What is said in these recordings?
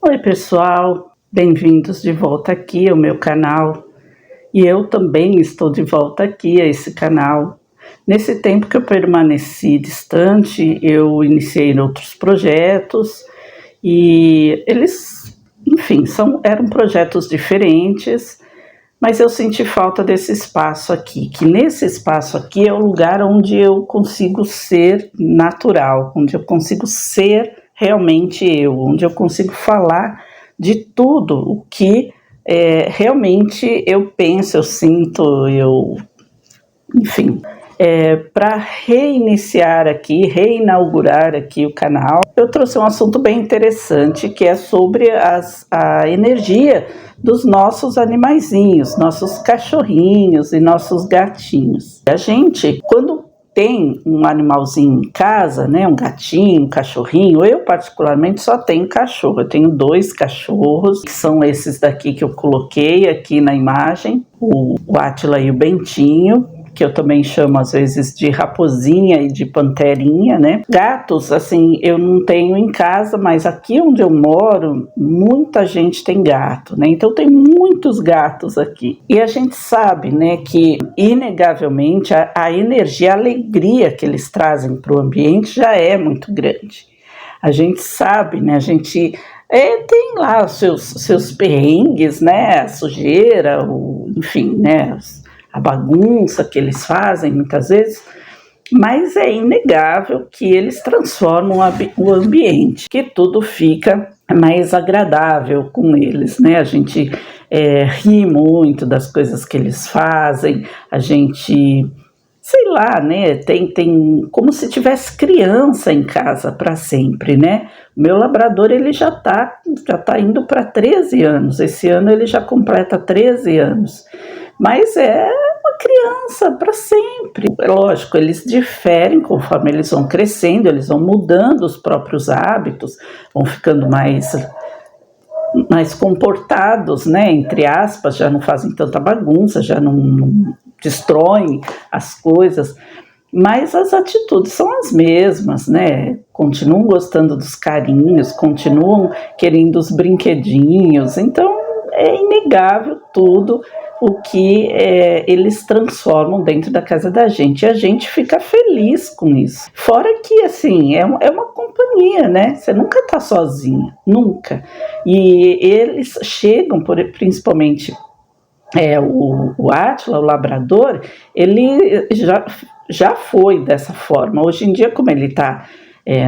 Oi pessoal, bem-vindos de volta aqui ao meu canal e eu também estou de volta aqui a esse canal. Nesse tempo que eu permaneci distante, eu iniciei outros projetos e eles, enfim, eram projetos diferentes, mas eu senti falta desse espaço aqui, que nesse espaço aqui é o lugar onde eu consigo ser natural, onde eu consigo ser realmente eu, onde eu consigo falar de tudo o que realmente eu penso, eu sinto, enfim. Para reiniciar aqui, reinaugurar aqui o canal, eu trouxe um assunto bem interessante, que é sobre a energia dos nossos animaizinhos, nossos cachorrinhos e nossos gatinhos. A gente, quando tem um animalzinho em casa, né, um gatinho, um cachorrinho, eu particularmente só tenho cachorro, eu tenho 2 cachorros, que são esses daqui que eu coloquei aqui na imagem, o Átila e o Bentinho, que eu também chamo às vezes de raposinha e de panterinha, né? Gatos, assim, eu não tenho em casa, mas aqui onde eu moro, muita gente tem gato, né? Então tem muitos gatos aqui. E a gente sabe, né, que inegavelmente a energia, a alegria que eles trazem para o ambiente já é muito grande. A gente sabe, né? A gente tem lá os seus perrengues, né? A sujeira, enfim, né? A bagunça que eles fazem muitas vezes, mas é inegável que eles transformam o ambiente, que tudo fica mais agradável com eles, né? A gente ri muito das coisas que eles fazem, a gente, sei lá, né? Tem como se tivesse criança em casa para sempre, né? O meu labrador, ele já tá indo para 13 anos, esse ano ele já completa 13 anos, mas é uma criança para sempre. Lógico, eles diferem conforme eles vão crescendo, eles vão mudando os próprios hábitos, vão ficando mais comportados, né, entre aspas, já não fazem tanta bagunça, já não destroem as coisas, mas as atitudes são as mesmas, né? Continuam gostando dos carinhos, continuam querendo os brinquedinhos, então é inegável tudo o que eles transformam dentro da casa da gente, e a gente fica feliz com isso. Fora que, assim, é uma companhia, né? Você nunca tá sozinha, nunca. E eles chegam, principalmente o Átila, o labrador, ele já foi dessa forma. Hoje em dia, como ele tá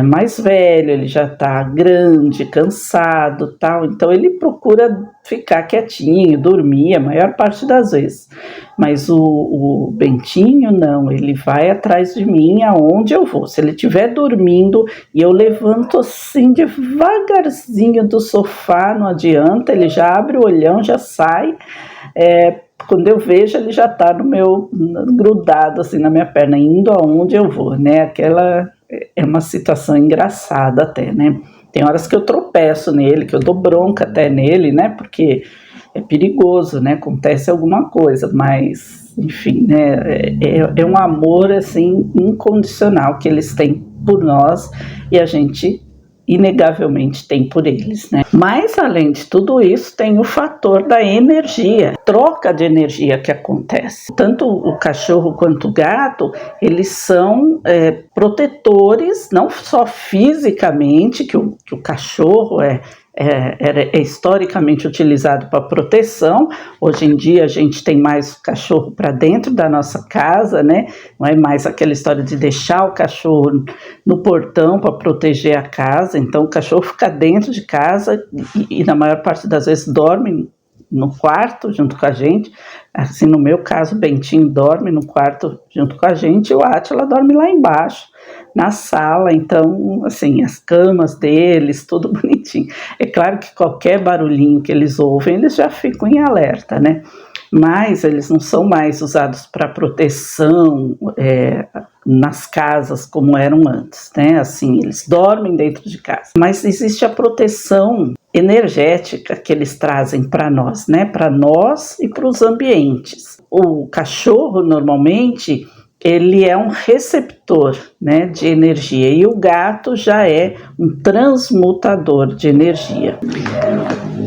mais velho, ele já tá grande, cansado, tal, então ele procura ficar quietinho, dormir a maior parte das vezes. Mas o Bentinho não, ele vai atrás de mim aonde eu vou. Se ele estiver dormindo e eu levanto assim devagarzinho do sofá, não adianta, ele já abre o olhão, já sai. Quando eu vejo, ele já está grudado assim na minha perna, indo aonde eu vou, né? Aquela é uma situação engraçada até, né? Tem horas que eu tropeço nele, que eu dou bronca até nele, né? Porque é perigoso, né? Acontece alguma coisa, mas, enfim, né? É um amor, assim, incondicional que eles têm por nós e a gente inegavelmente tem por eles, né? Mas além de tudo isso, tem o fator da energia, troca de energia que acontece. Tanto o cachorro quanto o gato, eles são protetores, não só fisicamente, que o cachorro é historicamente utilizado para proteção. Hoje em dia a gente tem mais o cachorro para dentro da nossa casa, né? Não é mais aquela história de deixar o cachorro no portão para proteger a casa. Então o cachorro fica dentro de casa e na maior parte das vezes dorme no quarto junto com a gente. Assim, no meu caso, o Bentinho dorme no quarto junto com a gente e o Átila dorme lá embaixo, na sala. Então, assim, as camas deles, tudo bonitinho. É claro que qualquer barulhinho que eles ouvem, eles já ficam em alerta, né? Mas eles não são mais usados para proteção nas casas como eram antes, né? Assim, eles dormem dentro de casa. Mas existe a proteção energética que eles trazem para nós, né? Para nós e para os ambientes. O cachorro, normalmente, ele é um receptor, né, de energia, e o gato já é um transmutador de energia.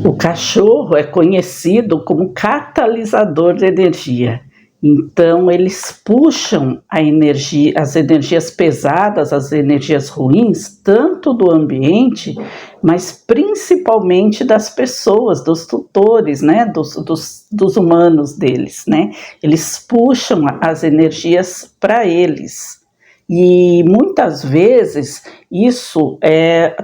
O cachorro é conhecido como catalisador de energia. Então, eles puxam a energia, as energias pesadas, as energias ruins, tanto do ambiente, mas principalmente das pessoas, dos tutores, né, dos humanos deles, né? Eles puxam as energias para eles. E muitas vezes isso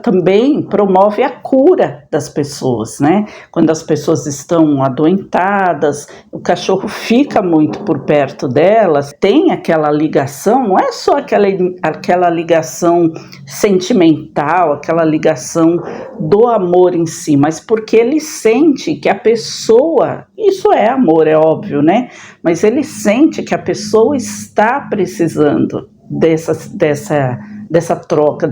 também promove a cura das pessoas, né? Quando as pessoas estão adoentadas, o cachorro fica muito por perto delas, tem aquela ligação, não é só aquela ligação sentimental, aquela ligação do amor em si, mas porque ele sente que a pessoa, isso é amor, é óbvio, né? Mas ele sente que a pessoa está precisando dessa troca,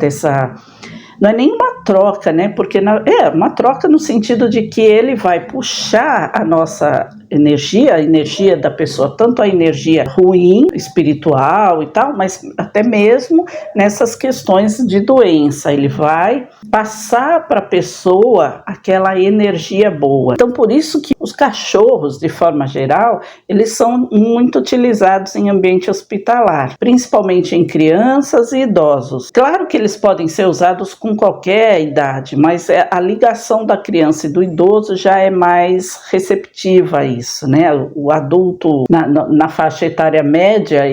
não é nem uma troca, né? Porque é uma troca no sentido de que ele vai puxar a nossa energia, a energia da pessoa, tanto a energia ruim, espiritual e tal, mas até mesmo nessas questões de doença, ele vai passar para a pessoa aquela energia boa. Então, por isso que os cachorros, de forma geral, eles são muito utilizados em ambiente hospitalar, principalmente em crianças e idosos. Claro que eles podem ser usados com qualquer idade, mas a ligação da criança e do idoso já é mais receptiva a isso, né? O adulto na faixa etária média,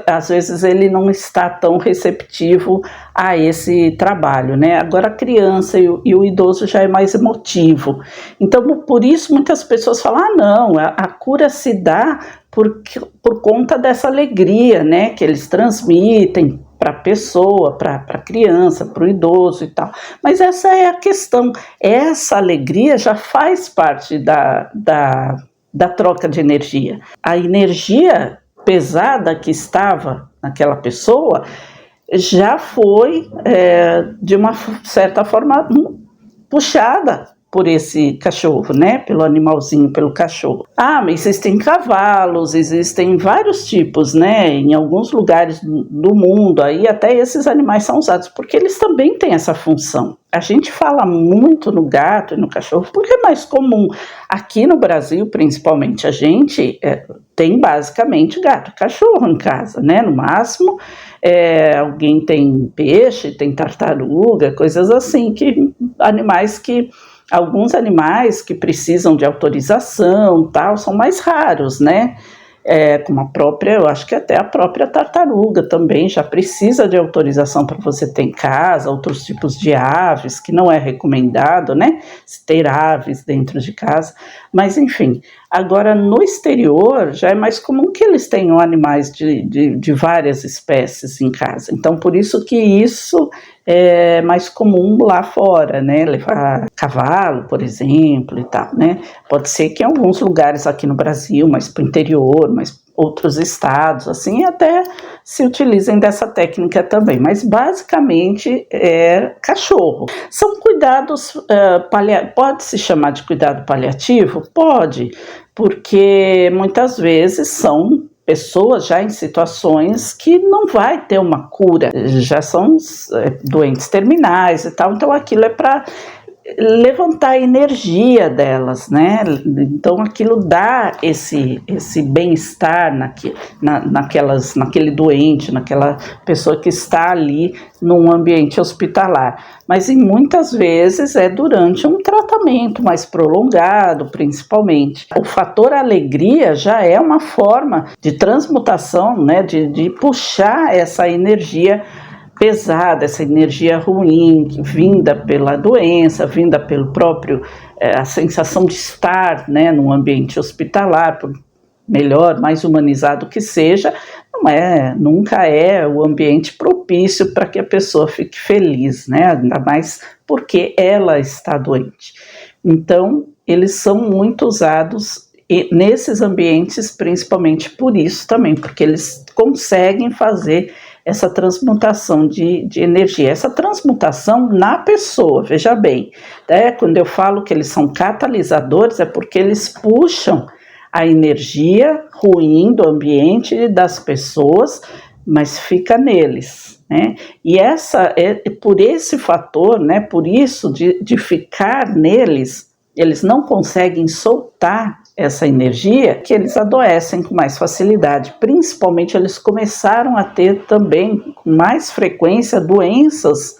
às vezes ele não está tão receptivo a esse trabalho, né? Agora a criança e o idoso já é mais emotivo. Então, por isso muitas pessoas falam, não, a cura se dá por conta dessa alegria, né, que eles transmitem para a pessoa, para a criança, para o idoso e tal. Mas essa é a questão, essa alegria já faz parte da troca de energia. A energia pesada que estava naquela pessoa já foi, de uma certa forma, puxada por esse cachorro, né? Pelo animalzinho, pelo cachorro. Mas existem cavalos, existem vários tipos, né? Em alguns lugares do mundo, aí até esses animais são usados, porque eles também têm essa função. A gente fala muito no gato e no cachorro, porque é mais comum. Aqui no Brasil, principalmente, a gente tem basicamente gato e cachorro em casa, né? No máximo, alguém tem peixe, tem tartaruga, coisas assim, alguns animais que precisam de autorização, tal, são mais raros, né? Como eu acho que até a própria tartaruga também já precisa de autorização para você ter em casa, outros tipos de aves, que não é recomendado, né? Se ter aves dentro de casa, mas enfim. Agora, no exterior, já é mais comum que eles tenham animais de várias espécies em casa. Então, por isso que isso é mais comum lá fora, né? Levar cavalo, por exemplo, e tal, né? Pode ser que em alguns lugares aqui no Brasil, mais para o interior, mais outros estados, assim, até se utilizem dessa técnica também. Mas, basicamente, é cachorro. São cuidados pode-se chamar de cuidado paliativo? Pode, porque muitas vezes são pessoas já em situações que não vai ter uma cura, já são doentes terminais e tal, então aquilo é para levantar a energia delas, né? Então aquilo dá esse bem-estar naquele doente, naquela pessoa que está ali num ambiente hospitalar. Mas muitas vezes é durante um tratamento mais prolongado, principalmente. O fator alegria já é uma forma de transmutação, né? De puxar essa energia pesada, essa energia ruim, vinda pela doença, vinda pelo próprio, a sensação de estar, né, num ambiente hospitalar, por melhor, mais humanizado que seja, nunca é o ambiente propício para que a pessoa fique feliz, né, ainda mais porque ela está doente. Então, eles são muito usados nesses ambientes, principalmente por isso também, porque eles conseguem fazer essa transmutação de energia, essa transmutação na pessoa, veja bem, né? Quando eu falo que eles são catalisadores, é porque eles puxam a energia ruim do ambiente e das pessoas mas fica neles, né? E essa é por esse fator, né? Por isso de ficar neles, eles não conseguem soltar essa energia, que eles adoecem com mais facilidade. Principalmente eles começaram a ter também com mais frequência doenças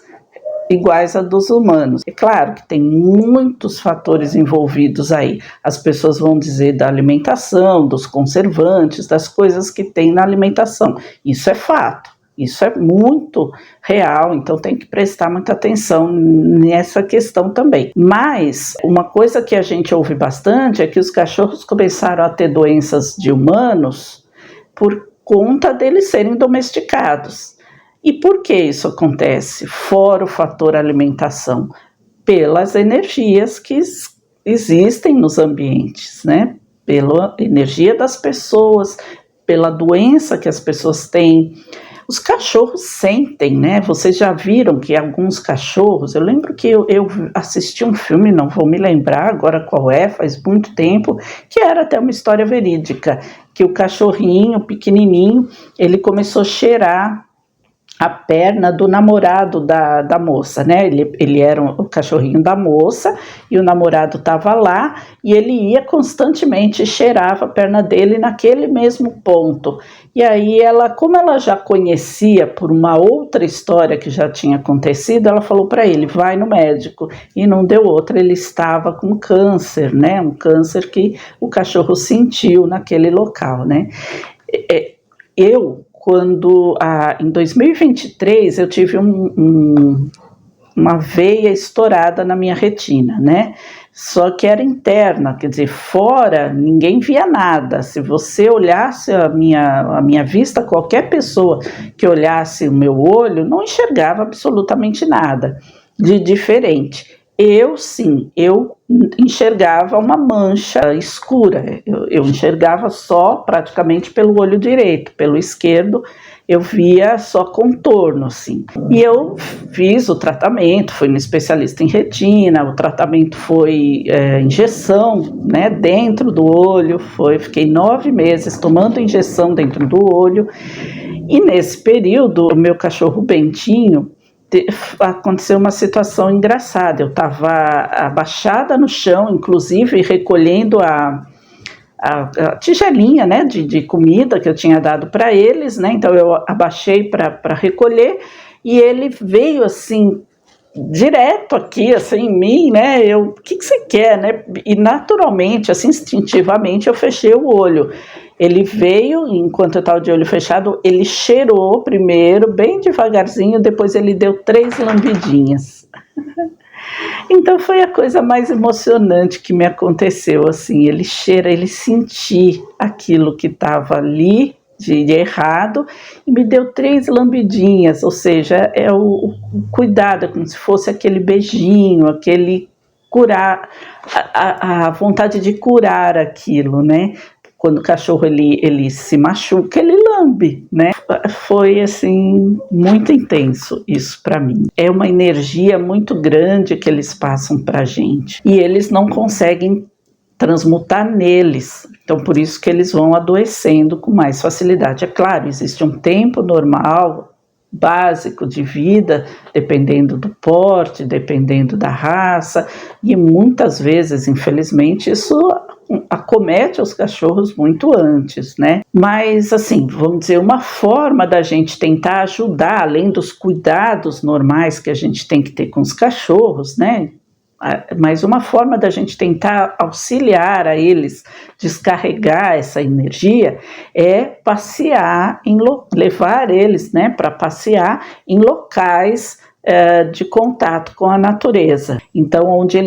iguais a dos humanos. É claro que tem muitos fatores envolvidos aí. As pessoas vão dizer da alimentação, dos conservantes, das coisas que tem na alimentação. Isso é fato. Isso é muito real, então tem que prestar muita atenção nessa questão também. Mas uma coisa que a gente ouve bastante é que os cachorros começaram a ter doenças de humanos por conta deles serem domesticados. E por que isso acontece? Fora o fator alimentação, pelas energias que existem nos ambientes, né? Pela energia das pessoas, pela doença que as pessoas têm. Os cachorros sentem, né? Vocês já viram que alguns cachorros... Eu lembro que eu assisti um filme, não vou me lembrar agora qual é, faz muito tempo, que era até uma história verídica, que o cachorrinho pequenininho, ele começou a cheirar a perna do namorado da moça, né? Ele era o cachorrinho da moça e o namorado estava lá e ele ia constantemente, cheirava a perna dele naquele mesmo ponto. E aí como ela já conhecia por uma outra história que já tinha acontecido, ela falou para ele, vai no médico. E não deu outra, ele estava com câncer, né? Um câncer que o cachorro sentiu naquele local, né? Em 2023, eu tive uma veia estourada na minha retina, né? Só que era interna, quer dizer, fora ninguém via nada. Se você olhasse a minha vista, qualquer pessoa que olhasse o meu olho não enxergava absolutamente nada de diferente. Eu enxergava uma mancha escura, eu enxergava só praticamente pelo olho direito, pelo esquerdo eu via só contorno, assim. E eu fiz o tratamento, fui no especialista em retina, o tratamento foi injeção, né, dentro do olho, fiquei 9 meses tomando injeção dentro do olho, e nesse período o meu cachorro Bentinho, aconteceu uma situação engraçada. Eu estava abaixada no chão, inclusive recolhendo a tigelinha, né, de comida que eu tinha dado para eles, né? Então eu abaixei para recolher e ele veio assim direto aqui, assim, em mim, né? O que você quer, né? E naturalmente, assim, instintivamente, eu fechei o olho. Ele veio, enquanto eu estava de olho fechado, ele cheirou primeiro, bem devagarzinho, depois ele deu 3 lambidinhas. Então foi a coisa mais emocionante que me aconteceu, assim, ele sentir aquilo que estava ali de errado e me deu 3 lambidinhas, ou seja, é o cuidado, é como se fosse aquele beijinho, aquele curar, a vontade de curar aquilo, né? Quando o cachorro ele se machuca, ele lambe, né? Foi assim muito intenso isso para mim. É uma energia muito grande que eles passam para a gente e eles não conseguem transmutar neles. Então por isso que eles vão adoecendo com mais facilidade. É claro, existe um tempo normal, básico de vida, dependendo do porte, dependendo da raça, e muitas vezes, infelizmente, isso acomete os cachorros muito antes, né? Mas, assim, vamos dizer, uma forma da gente tentar ajudar, além dos cuidados normais que a gente tem que ter com os cachorros, né? Mas uma forma da gente tentar auxiliar a eles descarregar essa energia é passear, levar eles, né, para passear em locais de contato com a natureza. Então, onde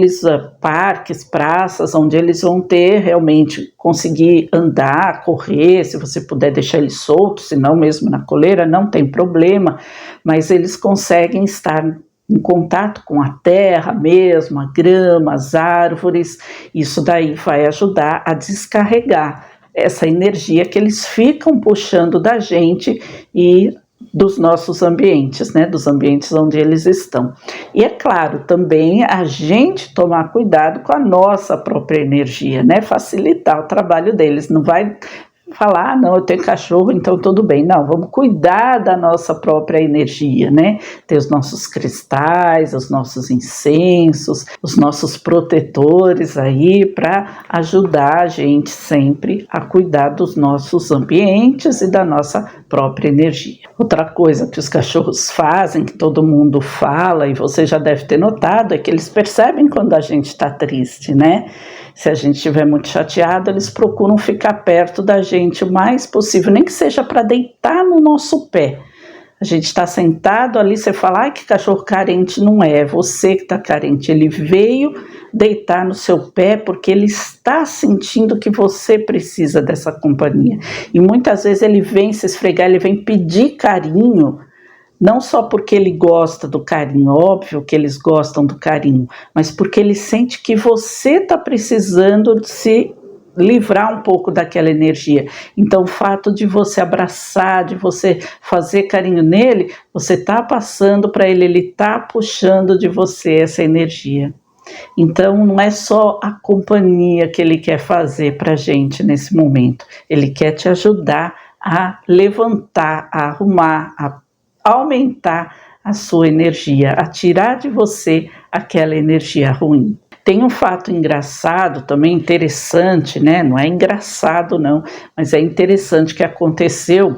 parques, praças, onde eles vão ter realmente, conseguir andar, correr, se você puder deixar eles soltos, se não mesmo na coleira, não tem problema, mas eles conseguem estar em contato com a terra mesmo, a grama, as árvores. Isso daí vai ajudar a descarregar essa energia que eles ficam puxando da gente e dos nossos ambientes, né, dos ambientes onde eles estão. E é claro, também a gente tomar cuidado com a nossa própria energia, né, facilitar o trabalho deles, não vai falar, ah, não, eu tenho cachorro, então tudo bem. Não, vamos cuidar da nossa própria energia, né? Ter os nossos cristais, os nossos incensos, os nossos protetores aí para ajudar a gente sempre a cuidar dos nossos ambientes e da nossa própria energia. Outra coisa que os cachorros fazem, que todo mundo fala e você já deve ter notado, é que eles percebem quando a gente está triste, né? Se a gente estiver muito chateado, eles procuram ficar perto da gente o mais possível, nem que seja para deitar no nosso pé. A gente está sentado ali, você fala, ai, que cachorro carente. Não é você que está carente, ele veio deitar no seu pé porque ele está sentindo que você precisa dessa companhia. E muitas vezes ele vem se esfregar, ele vem pedir carinho, não só porque ele gosta do carinho, óbvio que eles gostam do carinho, mas porque ele sente que você está precisando de se livrar um pouco daquela energia. Então o fato de você abraçar, de você fazer carinho nele, você está passando para ele, ele está puxando de você essa energia. Então não é só a companhia que ele quer fazer para a gente nesse momento, ele quer te ajudar a levantar, a arrumar, a aumentar a sua energia, a tirar de você aquela energia ruim. Tem um fato engraçado, também interessante, né? Não é engraçado não, mas é interessante que aconteceu.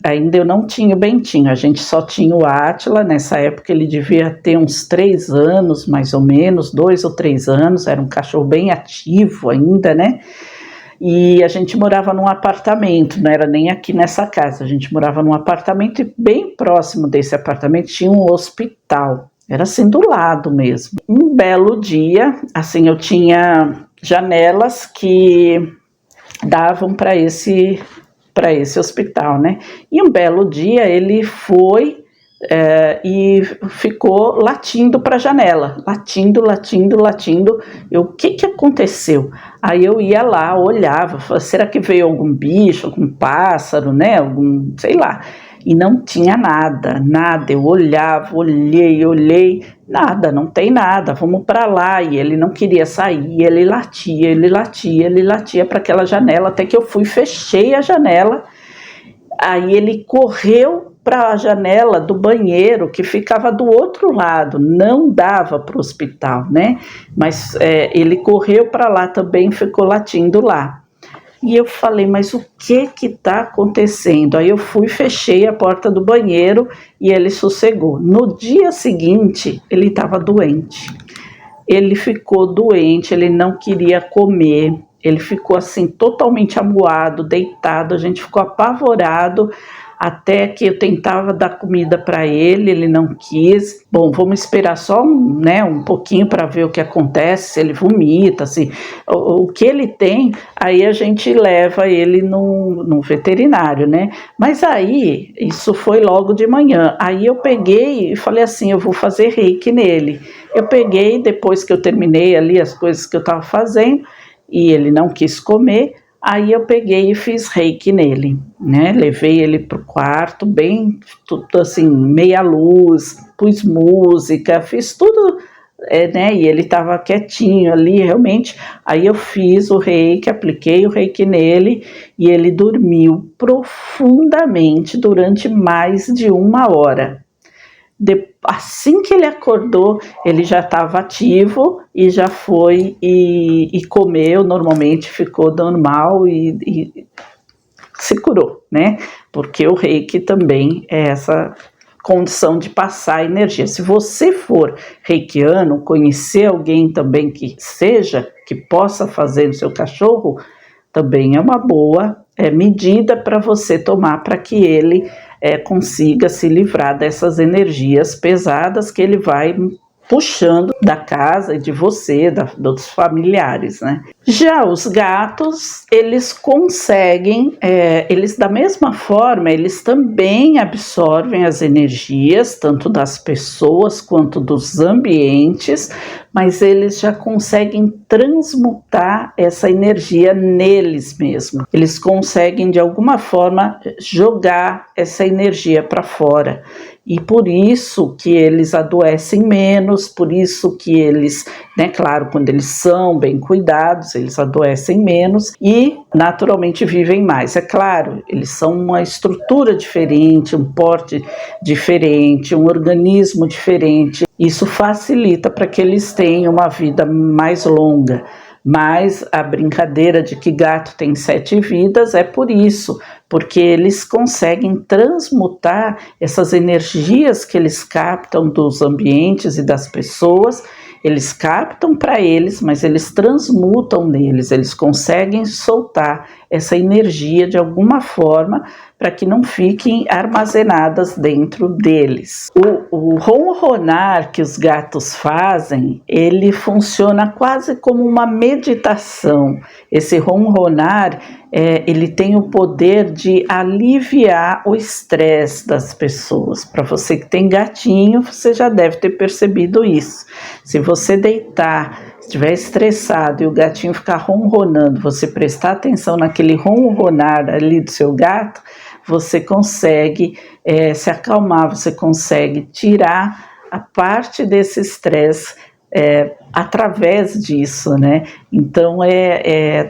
Ainda eu não tinha o Bentinho, a gente só tinha o Átila, nessa época ele devia ter uns 3 anos, mais ou menos, 2 ou 3 anos, era um cachorro bem ativo ainda, né? E a gente morava num apartamento, não era nem aqui nessa casa, a gente morava num apartamento e bem próximo desse apartamento tinha um hospital, era assim do lado mesmo. Um belo dia, assim, eu tinha janelas que davam para esse hospital, né? E um belo dia ele foi e ficou latindo para a janela, latindo. O que aconteceu? Aí eu ia lá, olhava, falava, será que veio algum bicho, algum pássaro, né? Algum, sei lá. E não tinha nada. Eu olhava, olhei, nada, não tem nada, vamos para lá. E ele não queria sair, ele latia para aquela janela, até que eu fui, fechei a janela. Aí ele correu para a janela do banheiro, que ficava do outro lado, não dava para o hospital, né? Mas ele correu para lá também, ficou latindo lá. E eu falei, mas o que está acontecendo? Aí eu fui, fechei a porta do banheiro e ele sossegou. No dia seguinte, ele estava doente. Ele ficou doente, ele não queria comer, ele ficou assim totalmente amuado, deitado, a gente ficou apavorado, até que eu tentava dar comida para ele não quis. Bom, vamos esperar só um pouquinho para ver o que acontece, se ele vomita, se o que ele tem, aí a gente leva ele no veterinário, né? Mas aí, isso foi logo de manhã, aí eu peguei e falei assim, eu vou fazer reiki nele. Eu peguei, depois que eu terminei ali as coisas que eu estava fazendo, e ele não quis comer, aí eu peguei e fiz reiki nele, né? Levei ele pro quarto, bem, tudo assim, meia luz, pus música, fiz tudo, né? E ele estava quietinho ali, realmente. Aí eu fiz o reiki, apliquei o reiki nele e ele dormiu profundamente durante mais de 1 hora. Assim que ele acordou, ele já estava ativo e já foi e comeu normalmente, ficou normal e se curou, né? Porque o reiki também é essa condição de passar energia. Se você for reikiano, conhecer alguém também que possa fazer no seu cachorro, também é uma boa medida para você tomar para que ele consiga se livrar dessas energias pesadas que ele vai puxando da casa e de você, dos familiares, né? Já os gatos, eles conseguem, eles da mesma forma, eles também absorvem as energias, tanto das pessoas quanto dos ambientes, mas eles já conseguem transmutar essa energia neles mesmos. Eles conseguem, de alguma forma, jogar essa energia para fora. e por isso que eles adoecem menos, por isso que eles, né, claro, quando eles são bem cuidados, eles adoecem menos e naturalmente vivem mais. É claro, eles são uma estrutura diferente, um porte diferente, um organismo diferente. Isso facilita para que eles tenham uma vida mais longa. Mas a brincadeira de que gato tem 7 vidas é por isso, porque eles conseguem transmutar essas energias que eles captam dos ambientes e das pessoas, eles captam para eles, mas eles transmutam neles, eles conseguem soltar essa energia de alguma forma para que não fiquem armazenadas dentro deles. O ronronar que os gatos fazem, ele funciona quase como uma meditação. Esse ronronar, ele tem o poder de aliviar o estresse das pessoas. Para você que tem gatinho, você já deve ter percebido isso. Se você deitar, estiver estressado e o gatinho ficar ronronando, você prestar atenção naquele ronronar ali do seu gato, você consegue se acalmar, você consegue tirar a parte desse estresse através disso, né? Então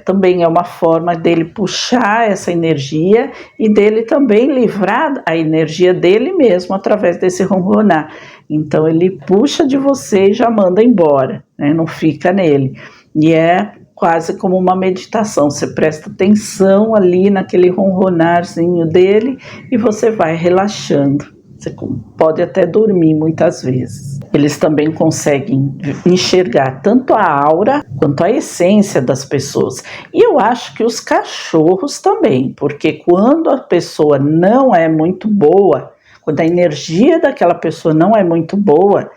também é uma forma dele puxar essa energia e dele também livrar a energia dele mesmo através desse ronronar. Então ele puxa de você e já manda embora, né? Não fica nele. E é quase como uma meditação, você presta atenção ali naquele ronronarzinho dele e você vai relaxando. Você pode até dormir muitas vezes. Eles também conseguem enxergar tanto a aura quanto a essência das pessoas. E eu acho que os cachorros também, porque quando a pessoa não é muito boa, quando a energia daquela pessoa não é muito boa,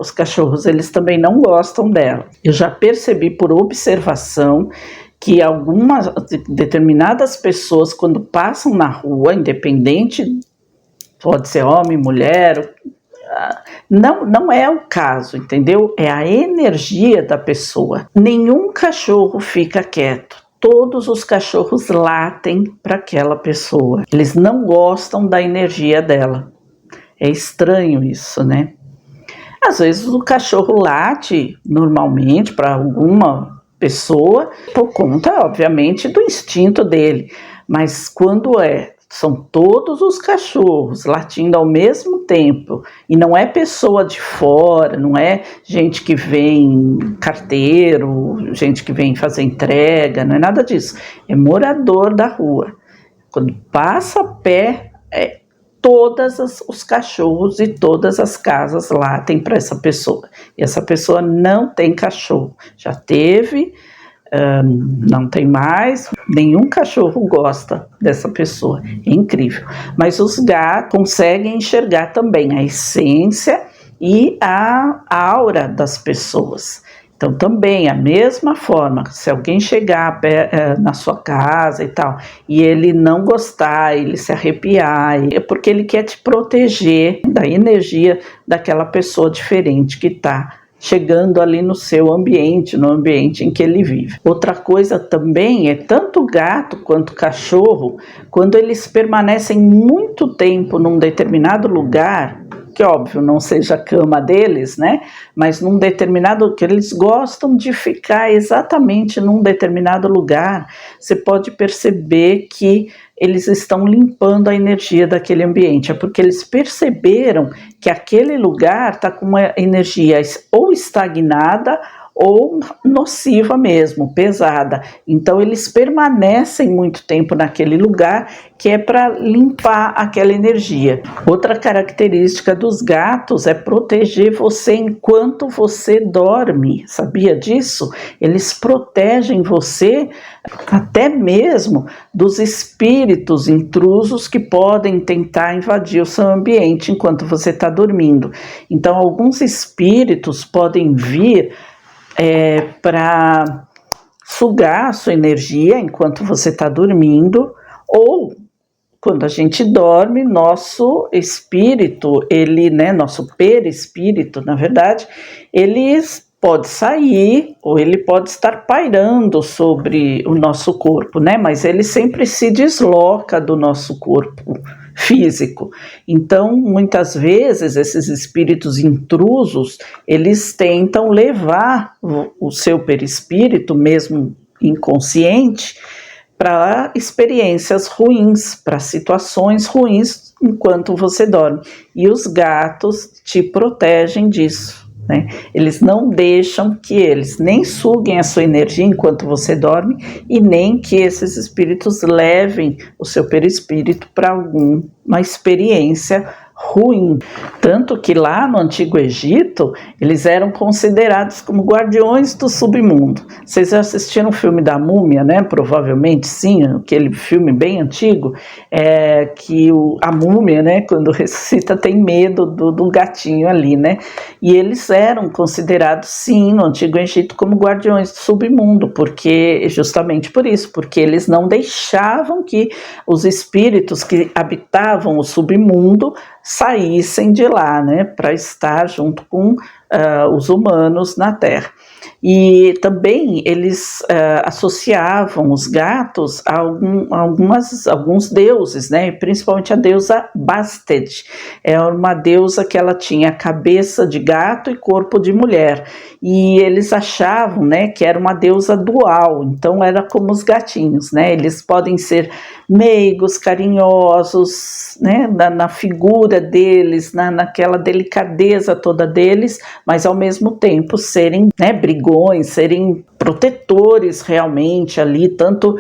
os cachorros eles também não gostam dela. Eu já percebi por observação que algumas determinadas pessoas, quando passam na rua, independente, pode ser homem, mulher, não é o caso, entendeu? É a energia da pessoa. Nenhum cachorro fica quieto. Todos os cachorros latem para aquela pessoa. Eles não gostam da energia dela. É estranho isso, né? Às vezes o cachorro late normalmente para alguma pessoa por conta, obviamente, do instinto dele. Mas quando são todos os cachorros latindo ao mesmo tempo e não é pessoa de fora, não é gente que vem carteiro, gente que vem fazer entrega, não é nada disso. É morador da rua. Quando passa a pé, todos os cachorros e todas as casas latem para essa pessoa. E essa pessoa não tem cachorro. Já teve, não tem mais. Nenhum cachorro gosta dessa pessoa. É incrível. Mas os gatos conseguem enxergar também a essência e a aura das pessoas. Então, também, a mesma forma, se alguém chegar na sua casa e tal, e ele não gostar, ele se arrepiar, é porque ele quer te proteger da energia daquela pessoa diferente que está chegando ali no seu ambiente, no ambiente em que ele vive. Outra coisa também é tanto gato quanto cachorro, quando eles permanecem muito tempo num determinado lugar, que óbvio não seja a cama deles, né? Mas num determinado, que eles gostam de ficar exatamente num determinado lugar, você pode perceber que eles estão limpando a energia daquele ambiente, é porque eles perceberam que aquele lugar está com uma energia ou estagnada ou nociva mesmo, pesada. Então eles permanecem muito tempo naquele lugar, que é para limpar aquela energia. Outra característica dos gatos é proteger você enquanto você dorme. Sabia disso? Eles protegem você até mesmo dos espíritos intrusos que podem tentar invadir o seu ambiente enquanto você está dormindo. Então alguns espíritos podem vir para sugar a sua energia enquanto você está dormindo, ou quando a gente dorme, nosso espírito, nosso perispírito, na verdade, ele pode sair ou ele pode estar pairando sobre o nosso corpo, né? Mas ele sempre se desloca do nosso corpo físico. Então, muitas vezes, esses espíritos intrusos, eles tentam levar o seu perispírito, mesmo inconsciente, para experiências ruins, para situações ruins enquanto você dorme. E os gatos te protegem disso, né? Eles não deixam que eles nem suguem a sua energia enquanto você dorme e nem que esses espíritos levem o seu perispírito para alguma experiência ruim. Tanto que lá no Antigo Egito, eles eram considerados como guardiões do submundo. Vocês já assistiram o filme da Múmia, né? Provavelmente sim, aquele filme bem antigo, que a múmia, né, quando ressuscita, tem medo do gatinho ali, né? E eles eram considerados, sim, no Antigo Egito, como guardiões do submundo, porque justamente por isso, porque eles não deixavam que os espíritos que habitavam o submundo saíssem de lá, né, para estar junto com os humanos na Terra. E também eles associavam os gatos a alguns deuses, né, principalmente a deusa Bastet. É uma deusa que ela tinha cabeça de gato e corpo de mulher, e eles achavam, né, que era uma deusa dual, então era como os gatinhos, né, eles podem ser meigos, carinhosos, né, na figura deles, naquela delicadeza toda deles, mas ao mesmo tempo serem, né, brigões, serem protetores realmente ali, tanto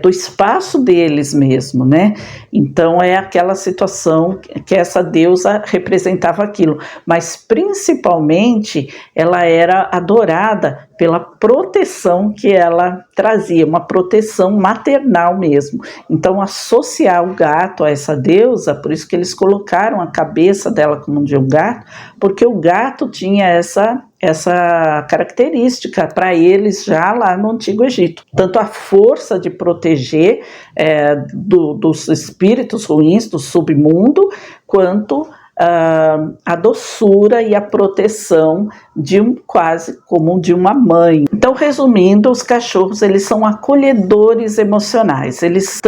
do espaço deles mesmo, né? Então é aquela situação que essa deusa representava aquilo, mas principalmente ela era adorada pela proteção que ela trazia, uma proteção maternal mesmo. Então associar o gato a essa deusa, por isso que eles colocaram a cabeça dela como de um gato, porque o gato tinha essa característica para eles já lá no Antigo Egito. Tanto a força de proteger dos espíritos ruins do submundo, quanto a doçura e a proteção quase como de uma mãe. Então, resumindo, os cachorros, eles são acolhedores emocionais. Eles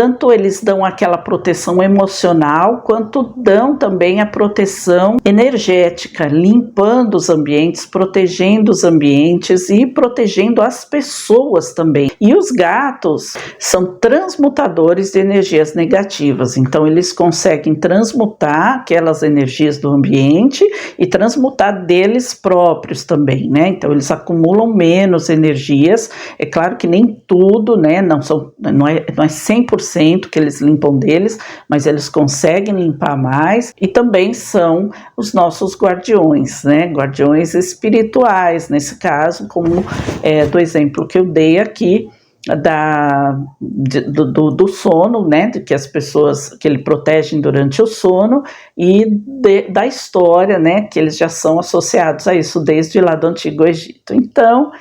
dão aquela proteção emocional, quanto dão também a proteção energética, limpando os ambientes, protegendo os ambientes e protegendo as pessoas também. E os gatos são transmutadores de energias negativas. Então, eles conseguem transmutar aquelas energias do ambiente e transmutar deles próprios também, né? Então eles acumulam menos energias. É claro que nem tudo, né? Não é 100% que eles limpam deles, mas eles conseguem limpar mais, e também são os nossos guardiões, né? Guardiões espirituais, nesse caso, como do exemplo que eu dei aqui, do sono, né, de que as pessoas que ele protegem durante o sono, e da história, né, que eles já são associados a isso desde lá do Antigo Egito. Então,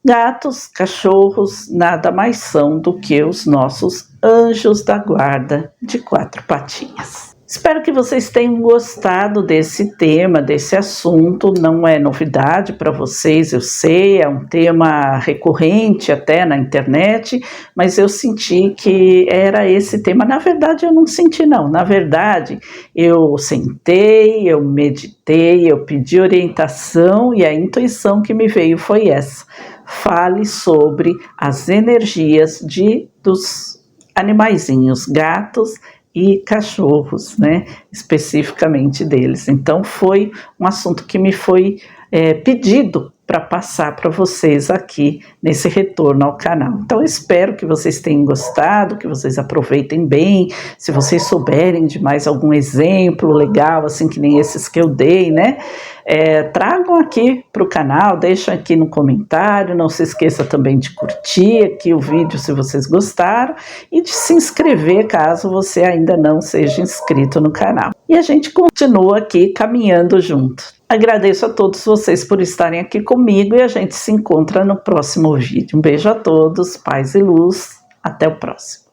gatos, cachorros, nada mais são do que os nossos anjos da guarda de 4 patinhas. Espero que vocês tenham gostado desse tema, desse assunto. Não é novidade para vocês, eu sei, é um tema recorrente até na internet, mas eu senti que era esse tema. Na verdade, eu não senti não, na verdade, eu sentei, eu meditei, eu pedi orientação, e a intuição que me veio foi essa: fale sobre as energias dos animaizinhos, gatos e cachorros, né, especificamente deles. Então foi um assunto que me foi pedido para passar para vocês aqui nesse retorno ao canal. Então eu espero que vocês tenham gostado, que vocês aproveitem bem. Se vocês souberem de mais algum exemplo legal, assim que nem esses que eu dei, né, tragam aqui para o canal, deixem aqui no comentário. Não se esqueça também de curtir aqui o vídeo se vocês gostaram, e de se inscrever caso você ainda não seja inscrito no canal. E a gente continua aqui caminhando junto. Agradeço a todos vocês por estarem aqui comigo, e a gente se encontra no próximo vídeo. Um beijo a todos, paz e luz, até o próximo.